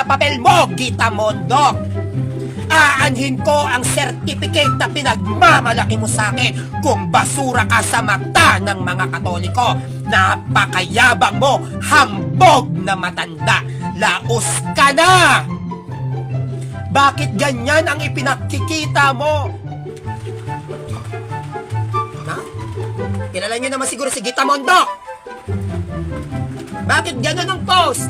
sa papel mo, Gita Mondok. Aanhin ko ang certificate na pinagmamalaki mo sa akin kung basura ka sa mata ng mga Katoliko. Napakayabang mo, hambog na matanda. Laos ka na! Bakit ganyan ang ipinakikita mo? Ha? Kilala niyo naman siguro si Gita Mondok. Bakit ganun ang post?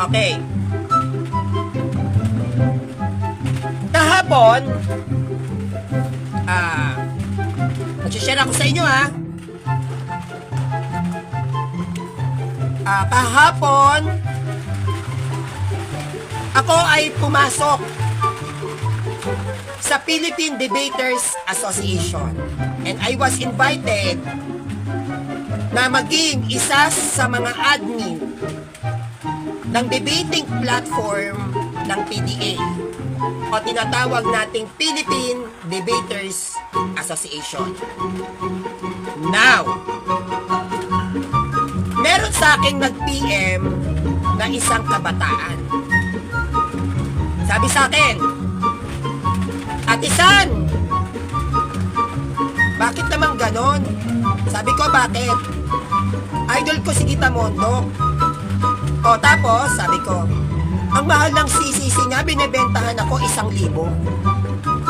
Okay. Kahapon, mag-share ako sa inyo kahapon, ako ay pumasok sa Philippine Debaters Association and I was invited na maging isa sa mga admin ng debating platform ng PDA o tinatawag nating Philippine Debaters Association. Now, meron sa akin nag-PM na isang kabataan. Sabi sa akin, Ate San, bakit naman ganon? Sabi ko, bakit? Idol ko si Gita Mondok. O tapos, sabi ko, ang mahal ng CCC nga, binibentahan ako 1,000.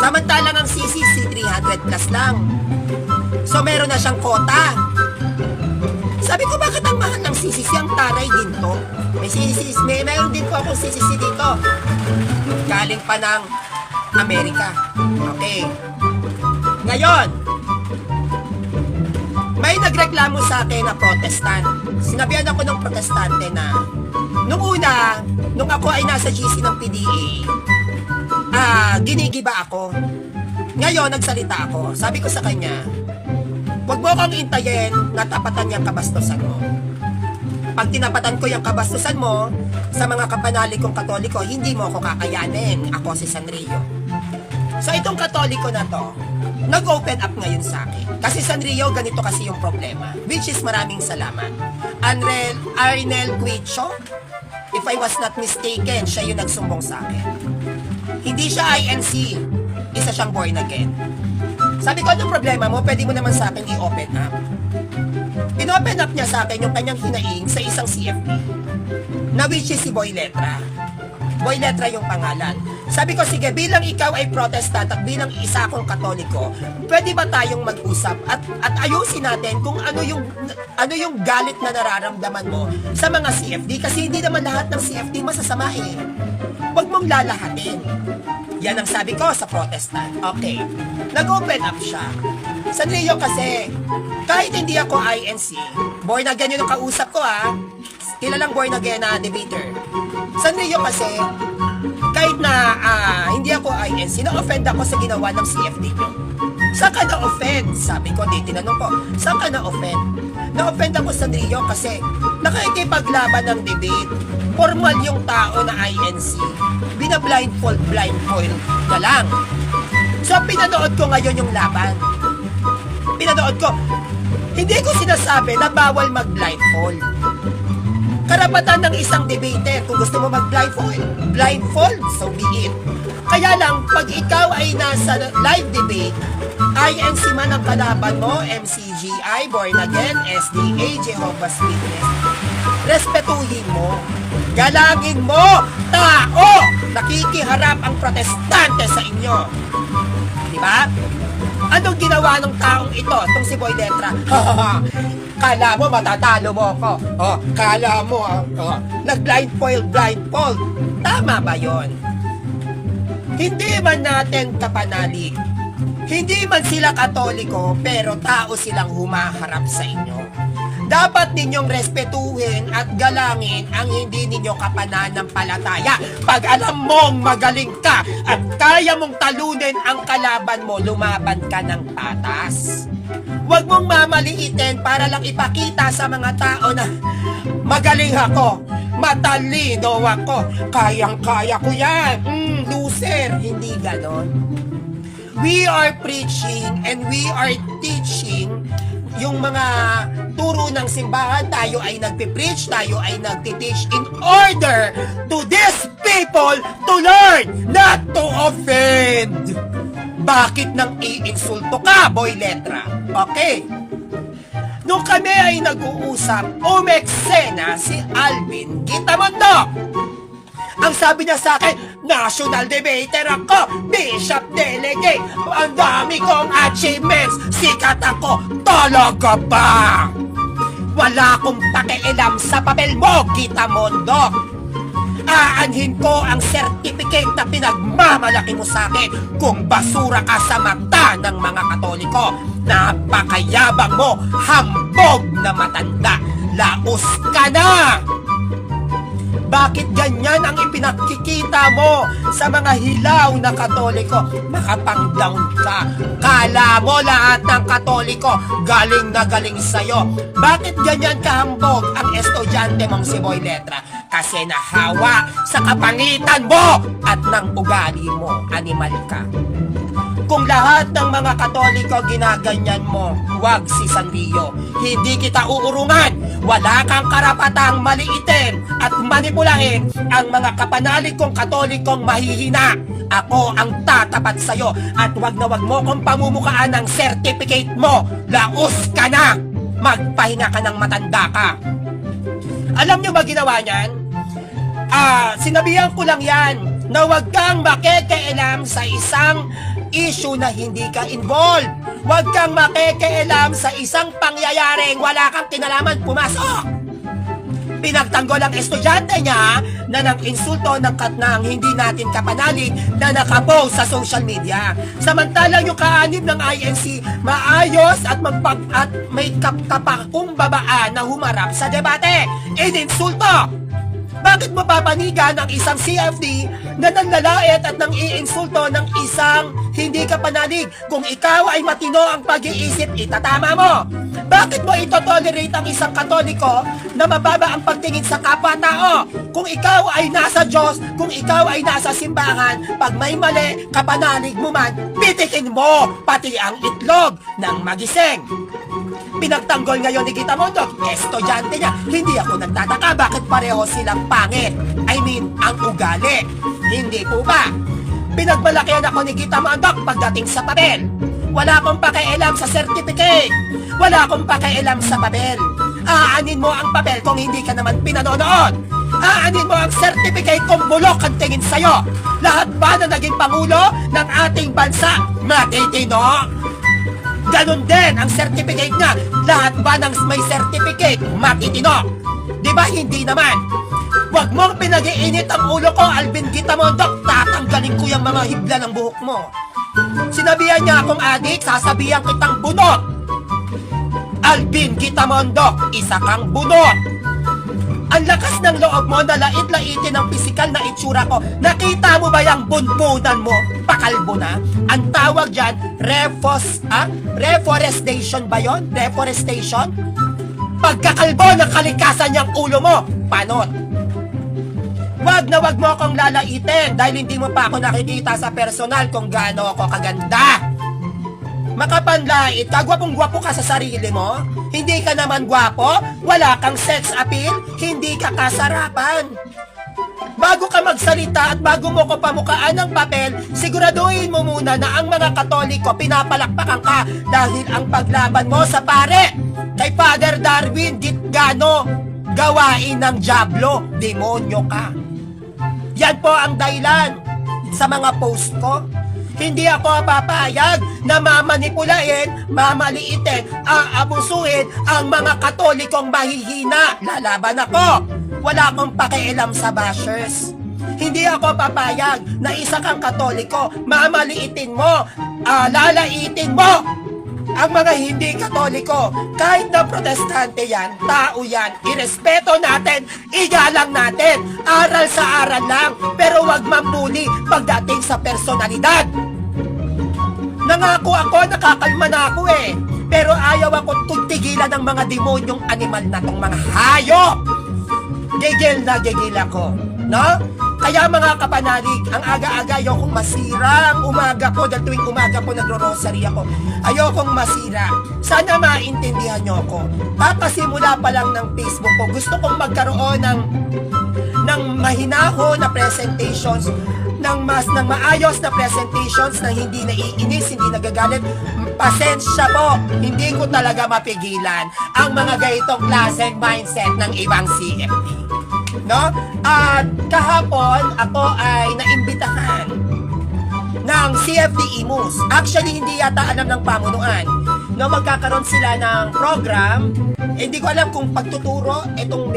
Samantalang ang CCC 300 plus lang. So meron na siyang kota. Sabi ko, bakit ang mahal ng CCC? Ang taray din to. Meron din po akong CCC dito. Galing pa ng Amerika. Okay. Ngayon, may nagreklamo sa akin na protestant. Sinabihan ako ng protestante na nung una, nung ako ay nasa GC ng PDA, ginigiba ako. Ngayon, nagsalita ako. Sabi ko sa kanya, huwag mo akong intayin na tapatan yung kabastusan mo. Pag tinapatan ko yung kabastusan mo sa mga kapanalikong Katoliko, hindi mo ako kakayanin. Ako si Sanrio. So itong Katoliko na to, nag-open up ngayon sa akin. Kasi Sanrio, ganito kasi yung problema. Which is maraming salamat. Arnel Guicho, if I was not mistaken, siya yung nagsumbong sa akin. Hindi siya INC. Isa siyang born again. Sabi ko, anong problema mo? Pwede mo naman sa akin i-open up. In-open up niya sa akin yung kanyang hinaing sa isang CFP na which is si Boy Letra. Boy Letra yung pangalan. Sabi ko, sige, bilang ikaw ay protestant at bilang isa akong Katoliko, pwede ba tayong mag-usap at ayusin natin kung ano yung galit na nararamdaman mo sa mga CFD? Kasi hindi naman lahat ng CFD masasama eh. Huwag mong lalahatin. Yan ang sabi ko sa protestant. Okay. Nag-open up siya. Sanrio kasi, kahit hindi ako INC, born again yun ang kausap ko kilalang born again na debater. Sanrio kasi, kahit na hindi ako INC, na-offend ako sa ginawa ng CFD nyo. Saan ka na-offend? Sabi ko, tinanong ko, saan ka na-offend? Na-offend ako sa Sanrio kasi nakikipaglaban ng debate. Formal yung tao na INC. Bina-blindfold na lang. So, pinanood ko ngayon yung laban. Pinanood ko. Hindi ko sinasabi na bawal mag-blindfold. Karapatan ng isang debater. Kung gusto mo mag-blindfold, so be it. Kaya lang, pag ikaw ay nasa live debate, INC man ang kalaban mo, MCGI, Born Again, SDA, Jehovah's Witness, respetuhin mo. Galangin mo, tao! Nakikiharap ang protestante sa inyo. Diba? Anong ginawa ng taong ito, itong si Boy Letra? Kala mo, matatalo mo ako. Kala mo, nag-blindfold. Tama ba yon? Hindi man natin kapanalig. Hindi man sila Katoliko, pero tao silang humaharap sa inyo. Dapat ninyong respetuhin at galangin ang hindi ninyo kapananampalataya. Pag alam mong magaling ka at kaya mong talunin ang kalaban mo, lumaban ka ng patas. Huwag mong mamaliitin para lang ipakita sa mga tao na magaling ako, matalino ako, kayang-kaya ko yan. Loser, hindi ganon. We are preaching and we are teaching yung mga turo ng simbahan, tayo ay nagpipreach, tayo ay nagtiteach in order to these people to learn not to offend. Bakit nang iinsulto ka, boy letra? Okay. Nung kami ay nag-uusap, umeksena si Alvin Gitamondo. Ang sabi niya sa akin, national debater ako, bishop delegate, ang dami kong achievements, sikat ako, talaga ba? Wala akong pakialam sa papel mo, Gitamondo. Aanhin ko ang certificate na pinagmamalaki mo sa akin kung basura ka sa mata ng mga Katoliko. Napakayabang mo, hambog na matanda, laos ka na! Bakit ganyan ang ipinakikita mo sa mga hilaw na Katoliko? Makapang-down ka. Kala mo lahat ng Katoliko galing na galing sa'yo. Bakit ganyan kahambog ang estudyante mong si Boy Letra? Kasi nahawa sa kapangitan mo at ng ugali mo, animal ka. Kung lahat ng mga Katoliko ginaganyan mo, huwag si Sanrio. Hindi kita uurungan. Wala kang karapatang maliitin at manipulahin ang mga kapanalig kong Katolikong mahihina. Ako ang tatapat sa'yo at wag na wag mo kong pamumukaan ng certificate mo. Laos ka na! Magpahinga ka ng matanda ka. Alam niyo ba ginawa niyan? Sinabihan ko lang yan na wag kang makikialam sa isang issue na hindi ka involved. Huwag kang makikialam sa isang pangyayaring wala kang kinalaman, pumasok! Pinagtanggol ang estudyante niya na nang insulto ng hindi natin kapanalig na nakapost sa social media. Samantalang yung kaanib ng INC maayos at may kapakumbabaan na humarap sa debate. Ininsulto! Bakit mo papanigan ang isang CFD na nanlalait at nang iinsulto ng isang hindi ka panalig? Kung ikaw ay matino ang pag-iisip, itatama mo. Bakit mo ito-tolerate ang isang Katoliko na mababa ang pagtingin sa kapwa-tao? Kung ikaw ay nasa Diyos, kung ikaw ay nasa simbahan, pag may mali, kapanalig mo man, pitikin mo pati ang itlog ng magising. Pinagtanggol ngayon ni Gitamondo, estudyante niya. Hindi ako nagtataka bakit pareho silang pangit. I mean, ang ugali. Hindi po ba? Pinagbalakihan ako ni Gitamondo pagdating sa papel. Wala akong pakialam sa certificate. Wala akong pakialam sa papel. Aanin mo ang papel kung hindi ka naman pinanonood. Aanin mo ang certificate kung bulok ang tingin sa'yo. Lahat ba na naging pangulo ng ating bansa matitino? Ganon din ang certificate niya. Lahat ba ng may certificate matitino? Di ba hindi naman? Huwag mong pinag-iinit ang ulo ko, Alvin Gitamondo. Tatanggalin ko yung mga hibla ng buhok mo. Sinabihan niya akong adik, sasabihan kitang bunot. Alvin Gitamondo, isa kang bunot. Ang lakas ng loob mo na lait-laitin ang pisikal na itsura ko. Nakita mo ba yung bunbunan mo? Pakalbo na. Ang tawag dyan, reforestation ba yon? Reforestation? Pagkakalbo ng kalikasan niyang ulo mo, panot. Wag na wag mo akong lalaitin dahil hindi mo pa ako nakikita sa personal kung gaano ako kaganda. Makapanlait ka, gwapong-gwapo ka sa sarili mo. Hindi ka naman gwapo, wala kang sex appeal, hindi ka kasarapan. Bago ka magsalita at bago mo ko pamukaan ng papel, siguraduhin mo muna na ang mga Katoliko pinapalakpakan ka dahil ang paglaban mo sa pare kay Father Darwin Ditgano, gawain ng diablo, demonyo ka. Yan po ang dahilan sa mga post ko. Hindi ako papayag na mamanipulain, mamaliitin, aabusuhin ang mga Katolikong mahihina. Lalaban ako. Wala akong pakialam sa bashers. Hindi ako papayag na isa kang Katoliko, mamaliitin mo, lalaitin mo ang mga hindi Katoliko. Kahit na protestante yan, tao yan, irespeto natin, igalang natin, aral sa aral lang, pero wag mambuli pagdating sa personalidad. Nangako ako, nakakalma na ako eh. Pero ayaw ako tigilan ng mga demonyong animal na tong mga hayop. Gigil na gigil ako, no? Kaya mga kapanalig, ang aga-aga ayokong masira ang umaga ko dahil tuwing umaga po nagro-rosary ako. Ayokong masira. Sana maintindihan nyo ako. Kakasimula pa lang ng Facebook ko, gusto kong magkaroon ng mahinaho na presentations, ng maayos na presentations na hindi naiinis, hindi nagagalit. Pasensya po, hindi ko talaga mapigilan ang mga ganitong klaseng mindset ng ibang CFD. No? At kahapon, ako ay naimbitahan ng CFD Imus. Actually, hindi yata alam ng pamunuan. No, magkakaroon sila ng program. Hindi ko alam kung pagtuturo itong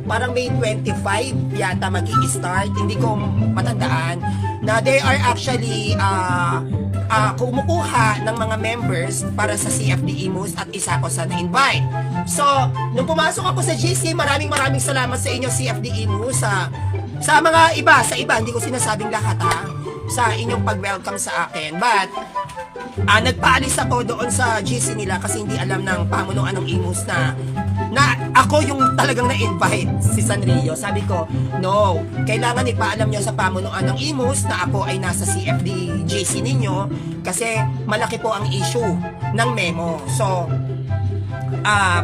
parang May 25 yata magi-start. Hindi ko matandaan na they are actually kumukuha ng mga members para sa CFD Imus at isa ko sa na-invite. So, nung pumasok ako sa GC, maraming salamat sa inyo CFD Imus sa mga iba, hindi ko sinasabing lahat sa inyong pag-welcome sa akin. But, nagpaalis ako doon sa GC nila kasi hindi alam ng pamunuan ng Imus na ako yung talagang na-invite si Sanrio. Sabi ko, no, kailangan ipaalam nyo sa pamunuan ng Imus na ako ay nasa CFD GC ninyo kasi malaki po ang issue ng memo. So,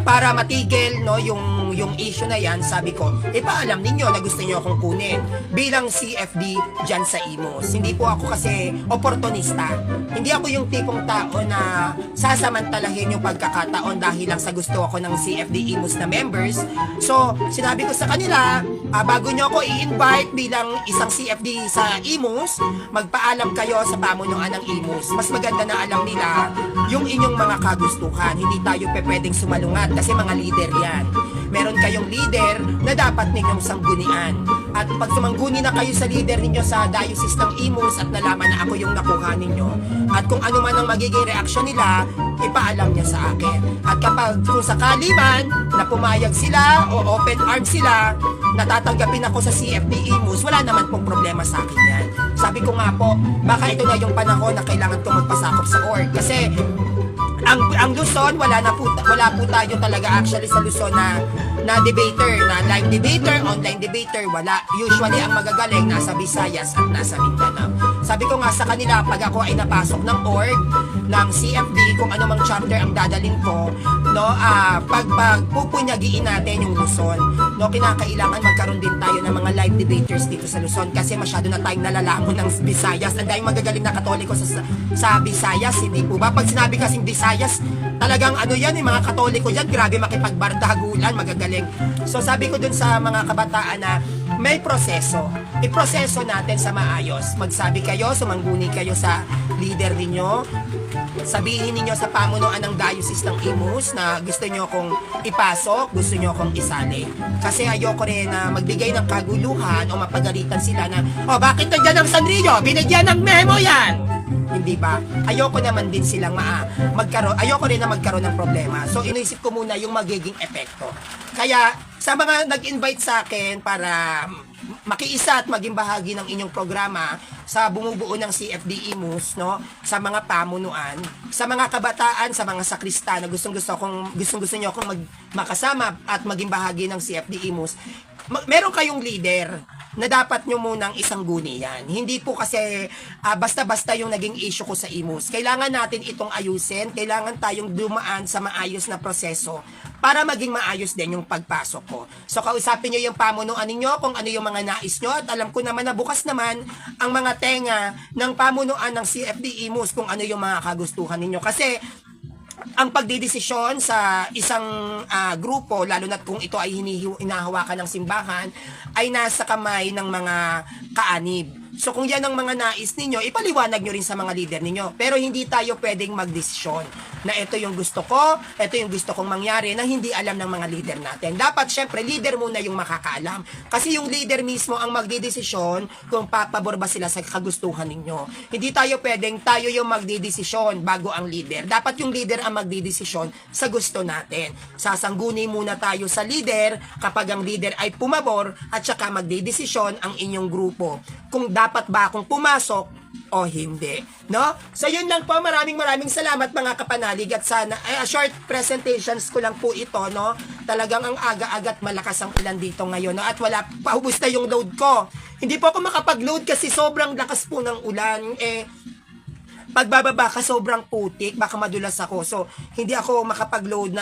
para matigil no yung issue na yan, sabi ko, ipaalam ninyo na gusto niyo akong kunin bilang CFD dyan sa Imus. Hindi po ako kasi oportunista. Hindi ako yung tipong tao na sasamantalahin yung pagkakataon dahil lang sa gusto ako ng CFD Imus na members. So, sinabi ko sa kanila, bago nyo ako i-invite bilang isang CFD sa Imus, magpaalam kayo sa pamunuan ng Imus. Mas maganda na alam nila yung inyong mga kagustuhan. Hindi tayo pwedeng sumalungat kasi mga leader yan. Meron kayong leader na dapat ninyong sanggunian. At pag sumangguni na kayo sa leader ninyo sa diocese ng Imus at nalaman na ako yung nakuha ninyo, at kung ano man ang magiging reaksyon nila, ipaalam niya sa akin. At kung sakali man na pumayag sila o open arms sila, natatanggapin ako sa CFD Imus, wala naman pong problema sa akin yan. Sabi ko nga po, baka ito na yung panahon na kailangan ko magpasakop sa org. Kasi ang Luzon, wala po tayo talaga actually sa Luzon na debater, na live debater, online debater, wala. Usually ang magagaling nasa Visayas at nasa Mindanao. Sabi ko nga sa kanila, pag ako ay napasok ng org, ng CFD, kung ano mang chapter ang dadalhin ko, no, pag pupunyagiin natin yung Luzon, no, kinakailangan magkaroon din tayo ng mga live debaters dito sa Luzon kasi masyado na tayong nalalamon ng Visayas. Ang daming magagaling na Katoliko sa Visayas, hindi po ba? Pag sinabi kasing Visayas, talagang ano yan, yung mga Katoliko dyan, grabe makipagbardagulan, magagaling. So sabi ko dun sa mga kabataan na may proseso. Iproseso natin sa maayos. Magsabi kayo, sumangguni kayo sa leader ninyo. Sabihin ninyo sa pamunuan ng diocese ng Imus na gusto nyo kong ipasok, gusto nyo kong isali. Kasi ayoko rin na magbigay ng kaguluhan o mapagalitan sila na, bakit nandiyan ang Sanrio? Binigyan ng memo yan! Hindi ba? Ayoko naman din silang ayoko rin na magkaroon ng problema. So inisip ko muna yung magiging epekto. Kaya sa mga nag-invite sa akin para makiisa at maging bahagi ng inyong programa sa bumubuo ng CFD Imus, no, sa mga pamunuan, sa mga kabataan, sa mga sakrista na gusto niyo akong makasama at maging bahagi ng CFD Imus, meron kayong leader na dapat nyo munang isang guni yan. Hindi po kasi basta-basta yung naging issue ko sa Imus. Kailangan natin itong ayusin, kailangan tayong dumaan sa maayos na proseso para maging maayos din yung pagpasok ko. So kausapin nyo yung pamunuan ninyo kung ano yung mga nais nyo at alam ko naman na bukas naman ang mga tenga ng pamunuan ng CFD Imus kung ano yung mga kagustuhan ninyo. Kasi ang pagdidesisyon sa isang grupo, lalo na kung ito ay hinahawakan ng simbahan, ay nasa kamay ng mga kaanib. So kung yan ang mga nais ninyo, ipaliwanag nyo rin sa mga leader ninyo. Pero hindi tayo pwedeng magdesisyon na ito yung gusto ko, ito yung gusto kong mangyari na hindi alam ng mga leader natin. Dapat syempre leader muna yung makakaalam. Kasi yung leader mismo ang magdidesisyon kung papabor ba sila sa kagustuhan ninyo. Hindi tayo pwedeng tayo yung magdidesisyon bago ang leader. Dapat yung leader ang magdidesisyon sa gusto natin. Sasangguni muna tayo sa leader kapag ang leader ay pumabor at saka magdidesisyon ang inyong grupo kung dapat ba akong pumasok o hindi, no? So yun lang po, maraming salamat mga kapanalig at sana short presentations ko lang po ito, no? Talagang ang aga-agat malakas ang ulan dito ngayon, no? At wala paubos na yung load ko. Hindi po ako makapag-load kasi sobrang lakas po ng ulan. Pagbababa ka sobrang putik, baka madulas ako. So, hindi ako makapag-load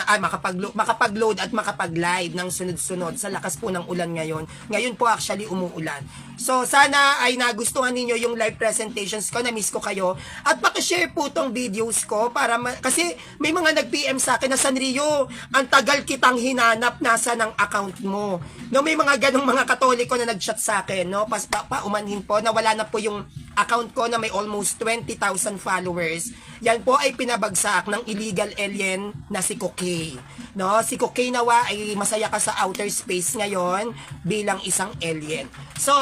at makapag-live ng sunod-sunod sa lakas po ng ulan ngayon. Ngayon po actually umuulan. So, sana ay nagustuhan ninyo yung live presentations ko, na-miss ko kayo. At paki-share po tong videos ko para kasi may mga nag-PM sa akin na Sanrio, ang tagal kitang hinanap, nasa ng account mo. No, may mga ganong mga Katoliko na nag-chat sa akin, no? Paumanhin po na wala na po yung account ko na may almost 20,000 followers. Yan po ay pinabagsak ng illegal alien na si Kokey. No, si Kokey nawa ay masaya ka sa outer space ngayon bilang isang alien. So,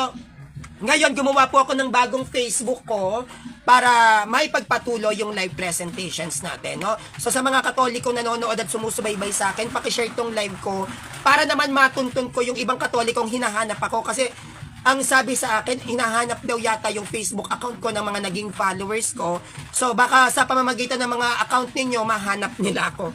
ngayon gumawa po ako ng bagong Facebook ko para maipagpatuloy yung live presentations natin, no? So sa mga Katoliko nanonood at sumusubaybay sa akin, paki-share tong live ko para naman matuntun ko yung ibang Katolikong hinahanap ako kasi ang sabi sa akin, hinahanap daw yata yung Facebook account ko ng mga naging followers ko. So, baka sa pamamagitan ng mga account ninyo, mahanap nila ako.